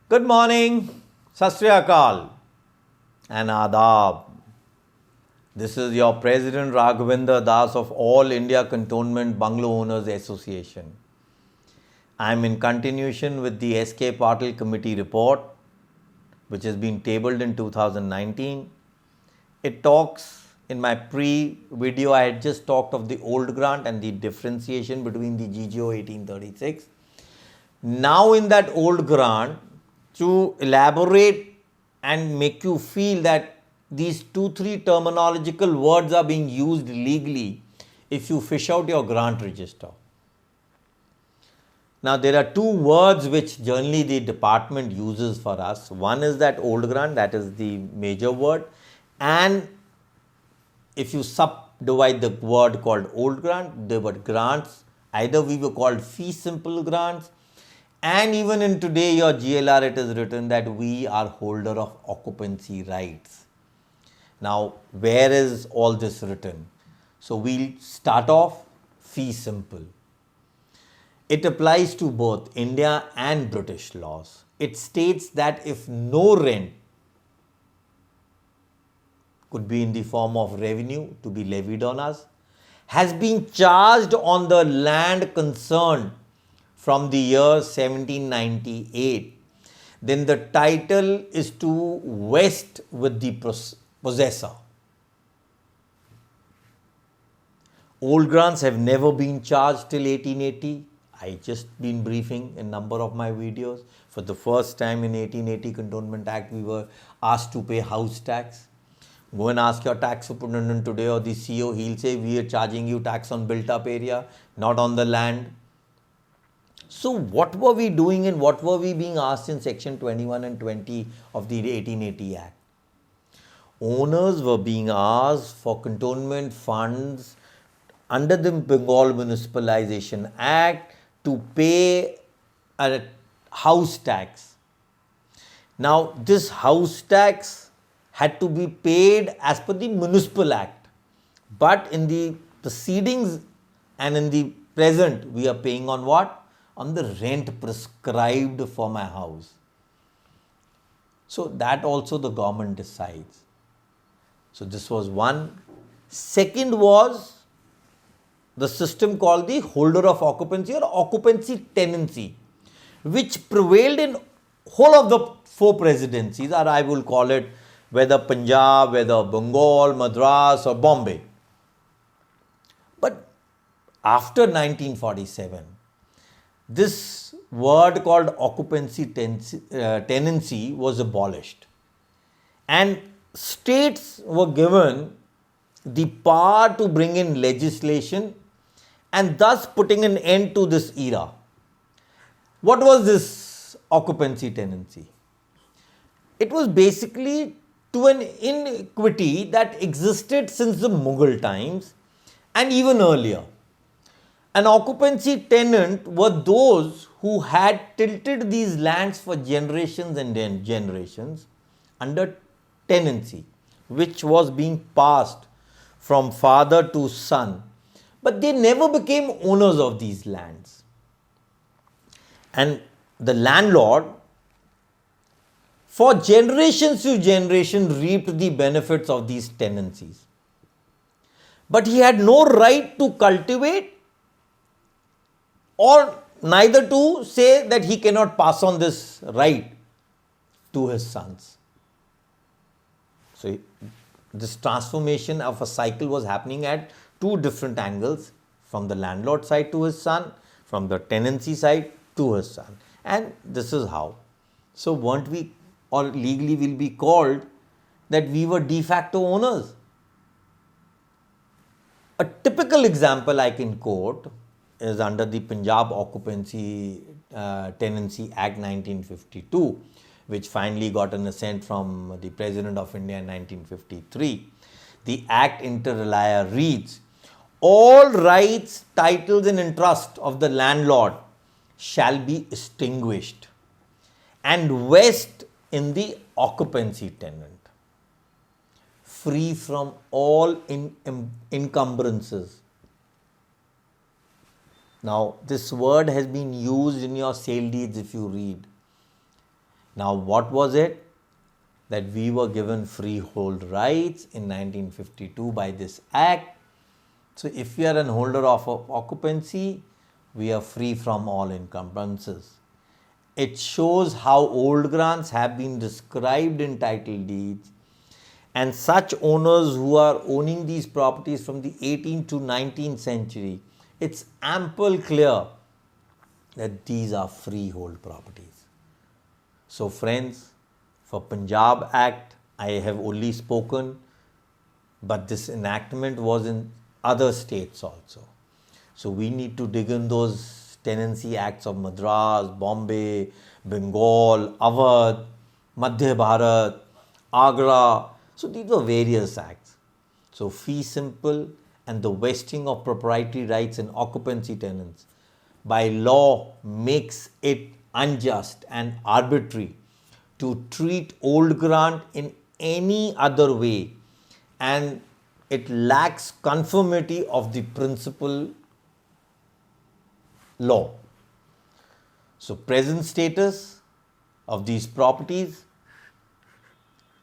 Good morning, Sat Sri Akal and Adab. This is your President Raghavinder Das of All India Cantonment Bungalow Owners Association. I am in continuation with the SK Patil Committee report, which has been tabled in 2019. It talks, in my pre-video, I had just talked of the old grant and the differentiation between the GGO 1836. Now in that old grant, to elaborate and make you feel that these 2-3 terminological words are being used legally if you fish out your grant register. Now there are two words which generally the department uses for us. One is that old grant, that is the major word, and if you subdivide the word called old grant, there were grants, either we were called fee simple grants, and even in today your GLR it is written that we are holder of occupancy rights. Now where is all this written? So we'll start off fee simple. It applies to both India and British laws. It states that if no rent could be in the form of revenue to be levied on us, has been charged on the land concerned from the year 1798, then the title is to vest with the possessor. Old grants have never been charged till 1880. I just been briefing in number of my videos. For the first time in 1880 Cantonment Act, we were asked to pay house tax. Go and ask your tax superintendent today or the CEO, he'll say we are charging you tax on built up area, not on the land. So what were we doing and what were we being asked in section 21 and 20 of the 1880 Act? Owners were being asked for cantonment funds under the Bengal Municipalization Act to pay a house tax. Now this house tax had to be paid as per the Municipal Act, but in the proceedings and in the present we are paying on what? On the rent prescribed for my house. So that also the government decides. So this was one. Second was the system called the holder of occupancy or occupancy tenancy, which prevailed in whole of the 4 presidencies, or I will call it whether Punjab, whether Bengal, Madras or Bombay. But after 1947, this word called occupancy tenancy was abolished, and states were given the power to bring in legislation and thus putting an end to this era. What was this occupancy tenancy? It was basically to an inequity that existed since the Mughal times and even earlier. An occupancy tenant were those who had tilted these lands for generations and generations under tenancy, which was being passed from father to son, but they never became owners of these lands. And the landlord, for generations to generation, reaped the benefits of these tenancies. But he had no right to cultivate or neither to say that he cannot pass on this right to his sons. So this transformation of a cycle was happening at 2 different angles, from the landlord side to his son, from the tenancy side to his son. And this is how. So weren't we, or legally will be called, that we were de facto owners? A typical example I can quote is under the Punjab Occupancy Tenancy Act 1952, which finally got an assent from the President of India in 1953. The Act inter alia reads, all rights, titles and interest of the landlord shall be extinguished and vest in the occupancy tenant, free from all encumbrances. Now, this word has been used in your sale deeds if you read. Now, what was it? That we were given freehold rights in 1952 by this act. So, if we are an holder of occupancy, we are free from all encumbrances. It shows how old grants have been described in title deeds, and such owners who are owning these properties from the 18th to 19th century, it's ample clear that these are freehold properties. So friends, for Punjab Act, I have only spoken, but this enactment was in other states also. So we need to dig in those tenancy acts of Madras, Bombay, Bengal, Awadh, Madhya Bharat, Agra. So these were various acts. So fee simple and the vesting of proprietary rights in occupancy tenants by law makes it unjust and arbitrary to treat old grant in any other way, and it lacks conformity of the principal law. So present status of these properties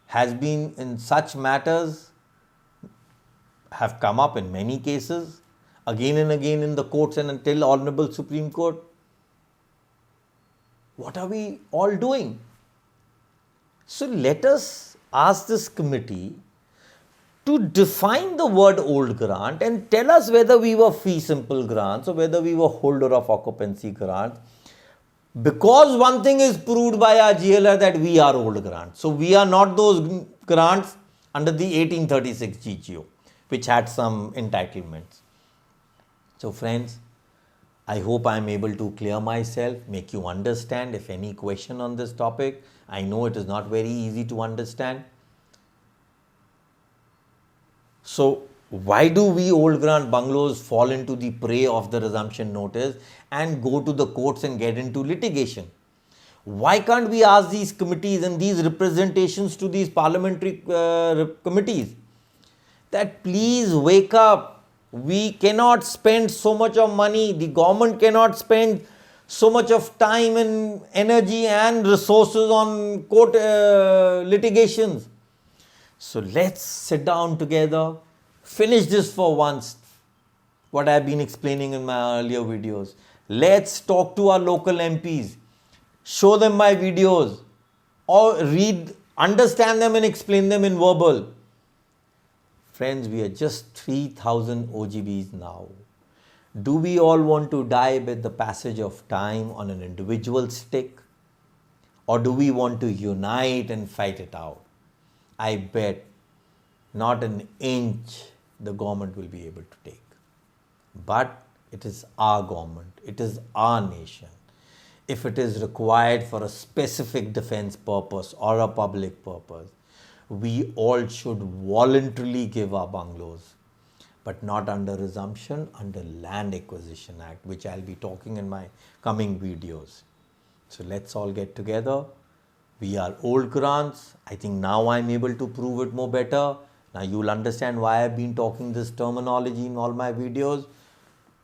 has been in such matters have come up in many cases again and again in the courts and until Honorable Supreme Court. What are we all doing? So let us ask this committee to define the word old grant and tell us whether we were fee simple grants or whether we were holder of occupancy grants. Because one thing is proved by our GLR that we are old grants. So we are not those grants under the 1836 GGO, which had some entitlements. So friends, I hope I am able to clear myself, make you understand. If any question on this topic, I know it is not very easy to understand. So why do we old grant bungalows fall into the prey of the resumption notice and go to the courts and get into litigation? Why can't we ask these committees and these representations to these parliamentary committees that please wake up? We cannot spend so much of money. The government cannot spend so much of time and energy and resources on court litigations. So let's sit down together, finish this for once, what I've been explaining in my earlier videos. Let's talk to our local MPs, show them my videos, or understand them and explain them in verbal. Friends, we are just 3,000 OGBs now. Do we all want to die with the passage of time on an individual stick? Or do we want to unite and fight it out? I bet not an inch the government will be able to take. But it is our government, it is our nation. If it is required for a specific defense purpose or a public purpose, we all should voluntarily give our bungalows, but not under resumption, under Land Acquisition Act, which I'll be talking in my coming videos. So let's all get together. We are old grants. I think now I'm able to prove it more better. Now you'll understand why I've been talking this terminology in all my videos.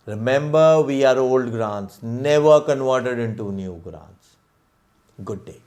Remember, we are old grants, never converted into new grants. Good day.